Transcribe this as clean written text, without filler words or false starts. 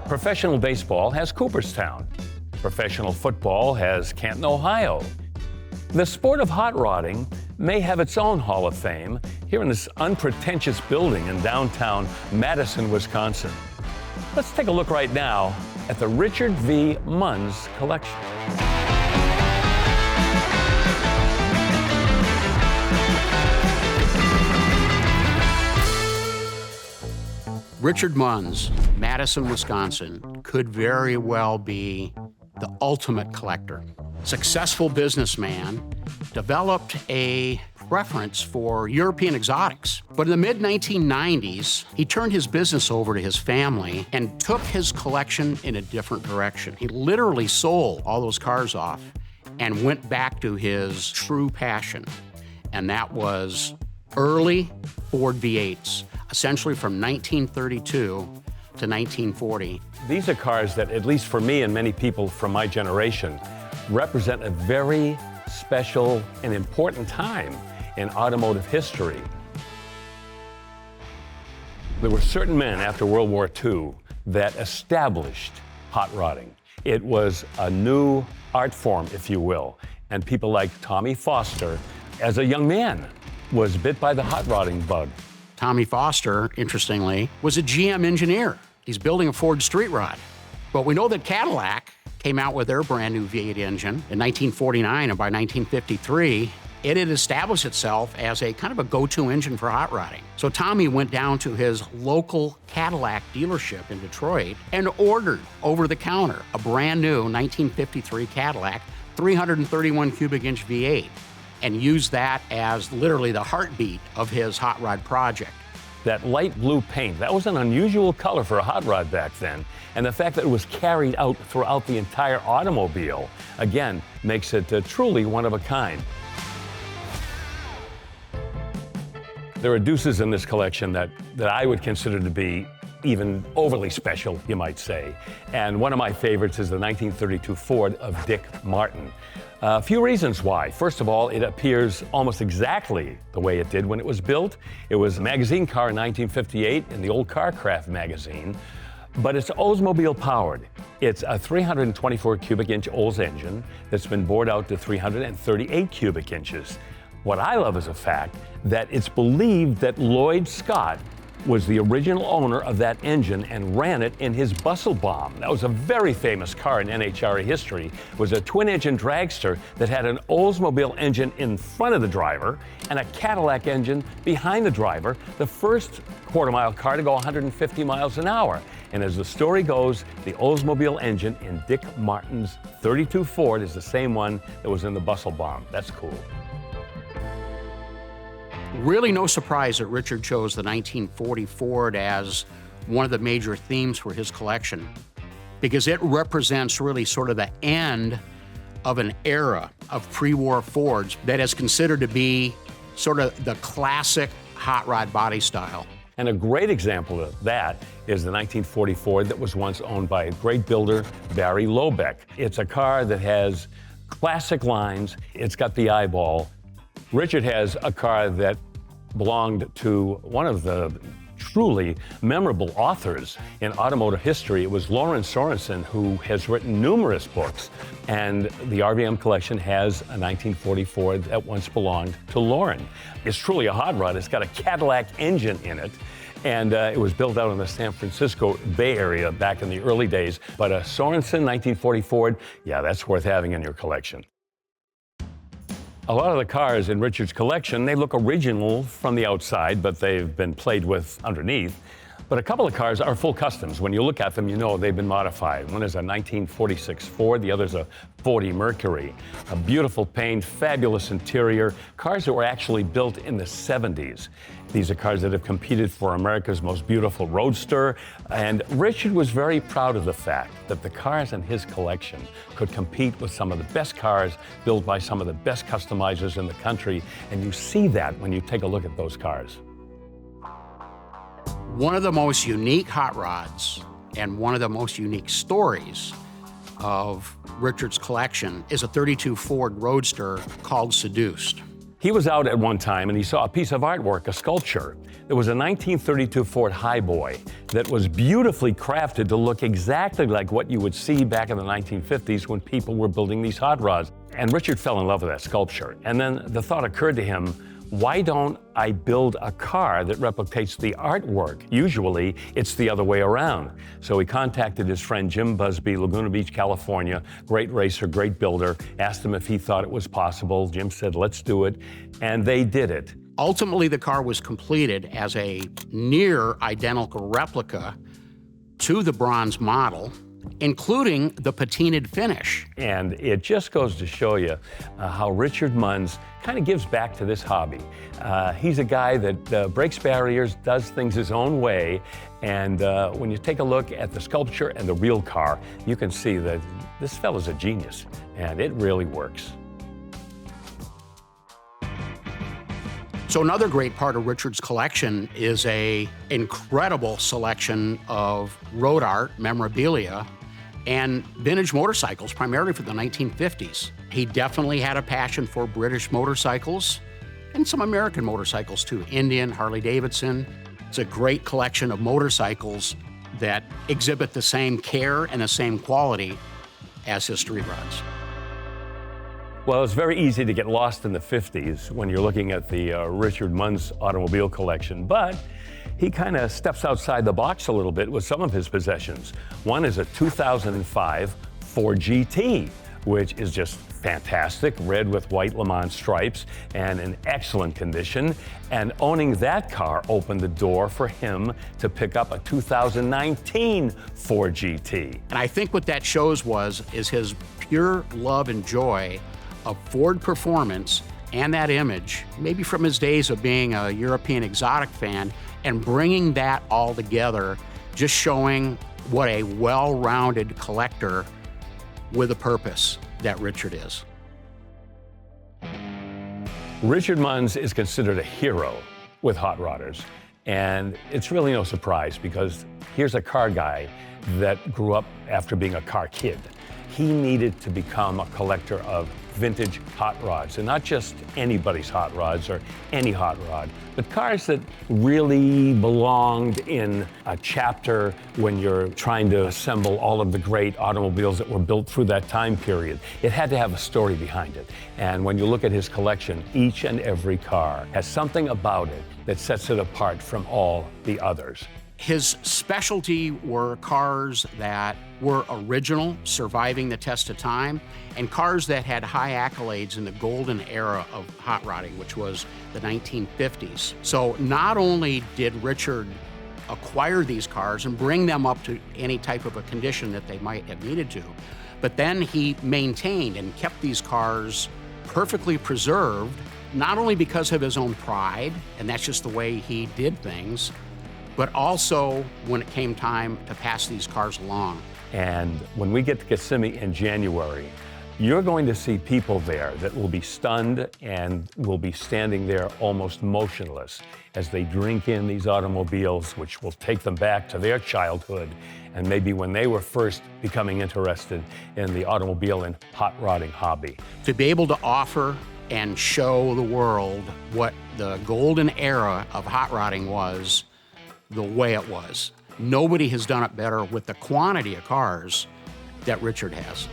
Professional baseball has Cooperstown. Professional football has Canton, Ohio. The sport of hot rodding may have its own Hall of Fame here in this unpretentious building in downtown Madison, Wisconsin. Let's take a look right now at the Richard V. Munz collection. Richard Munz, Madison, Wisconsin, could very well be the ultimate collector. Successful businessman, developed a preference for European exotics. But in the mid-1990s, he turned his business over to his family and took his collection in a different direction. He literally sold all those cars off and went back to his true passion, and that was early Ford V8s, essentially from 1932 to 1940. These are cars that, at least for me and many people from my generation, represent a very special and important time in automotive history. There were certain men after World War II that established hot rodding. It was a new art form, if you will, and people like Tommy Foster, as a young man, was bit by the hot rodding bug. Tommy Foster, interestingly, was a GM engineer. He's building a Ford street rod. But we know that Cadillac came out with their brand new V8 engine in 1949, and by 1953, it had established itself as a kind of a go-to engine for hot rodding. So Tommy went down to his local Cadillac dealership in Detroit and ordered over the counter a brand new 1953 Cadillac 331 cubic inch V8 and used that as literally the heartbeat of his hot rod project. That light blue paint, that was an unusual color for a hot rod back then. And the fact that it was carried out throughout the entire automobile, again, makes it truly one of a kind. There are deuces in this collection that I would consider to be even overly special, you might say. And one of my favorites is the 1932 Ford of Dick Martin. A few reasons why. First of all, it appears almost exactly the way it did when it was built. It was a magazine car in 1958 in the old Carcraft magazine, but it's Oldsmobile powered. It's a 324 cubic inch Olds engine that's been bored out to 338 cubic inches. What I love is the fact that it's believed that Lloyd Scott was the original owner of that engine and ran it in his Bustle Bomb. That was a very famous car in NHRA history. It was a twin-engine dragster that had an Oldsmobile engine in front of the driver and a Cadillac engine behind the driver, the first quarter-mile car to go 150 miles an hour. And as the story goes, the Oldsmobile engine in Dick Martin's 32 Ford is the same one that was in the Bustle Bomb. That's cool. Really no surprise that Richard chose the 1940 Ford as one of the major themes for his collection, because it represents really sort of the end of an era of pre-war Fords that is considered to be sort of the classic hot rod body style. And a great example of that is the 1940 Ford that was once owned by a great builder, Barry Lobeck. It's a car that has classic lines. It's got the eyeball. Richard has a car that belonged to one of the truly memorable authors in automotive history. It was Lawrence Sorensen, who has written numerous books. And the RVM collection has a 1940 Ford that once belonged to Lauren. It's truly a hot rod. It's got a Cadillac engine in it. And it was built out in the San Francisco Bay Area back in the early days. But a Sorensen 1940 Ford, yeah, that's worth having in your collection. A lot of the cars in Richard's collection, they look original from the outside, but they've been played with underneath. But a couple of cars are full customs. When you look at them, you know they've been modified. One is a 1946 Ford, the other's a 40 Mercury. A beautiful paint, fabulous interior, cars that were actually built in the 70s. These are cars that have competed for America's most beautiful Roadster, and Richard was very proud of the fact that the cars in his collection could compete with some of the best cars built by some of the best customizers in the country, and you see that when you take a look at those cars. One of the most unique hot rods and one of the most unique stories of Richard's collection is a 32 Ford Roadster called Seduced. He was out at one time and he saw a piece of artwork, a sculpture, There was a 1932 Ford Highboy that was beautifully crafted to look exactly like what you would see back in the 1950s when people were building these hot rods. And Richard fell in love with that sculpture. And then the thought occurred to him, why don't I build a car that replicates the artwork? Usually, it's the other way around. So he contacted his friend Jim Busby, Laguna Beach, California, great racer, great builder, asked him if he thought it was possible. Jim said, let's do it, and they did it. Ultimately, the car was completed as a near identical replica to the bronze model, including the patinaed finish. And it just goes to show you how Richard Munz kind of gives back to this hobby. He's a guy that breaks barriers, does things his own way, and when you take a look at the sculpture and the real car, you can see that this fella's a genius, and it really works. So another great part of Richard's collection is an incredible selection of road art, memorabilia, and vintage motorcycles, primarily for the 1950s. He definitely had a passion for British motorcycles and some American motorcycles too, Indian, Harley-Davidson. It's a great collection of motorcycles that exhibit the same care and the same quality as his street rods. Well, it's very easy to get lost in the 50s when you're looking at the Richard Munz automobile collection, but he kind of steps outside the box a little bit with some of his possessions. One is a 2005 Ford GT, which is just fantastic, red with white Le Mans stripes and in excellent condition. And owning that car opened the door for him to pick up a 2019 Ford GT. And I think what that shows is his pure love and joy of Ford performance and that image, maybe from his days of being a European exotic fan, and bringing that all together, just showing what a well-rounded collector with a purpose that Richard is. Richard Munz is considered a hero with hot rodders, and it's really no surprise because here's a car guy that grew up after being a car kid. He needed to become a collector of vintage hot rods, and not just anybody's hot rods or any hot rod, but cars that really belonged in a chapter when you're trying to assemble all of the great automobiles that were built through that time period. It had to have a story behind it. And when you look at his collection, each and every car has something about it that sets it apart from all the others. His specialty were cars that were original, surviving the test of time, and cars that had high accolades in the golden era of hot rodding, which was the 1950s. So not only did Richard acquire these cars and bring them up to any type of a condition that they might have needed to, but then he maintained and kept these cars perfectly preserved, not only because of his own pride, and that's just the way he did things, but also when it came time to pass these cars along. And when we get to Kissimmee in January, you're going to see people there that will be stunned and will be standing there almost motionless as they drink in these automobiles, which will take them back to their childhood and maybe when they were first becoming interested in the automobile and hot rodding hobby. To be able to offer and show the world what the golden era of hot rodding was, the way it was. Nobody has done it better with the quantity of cars that Richard has.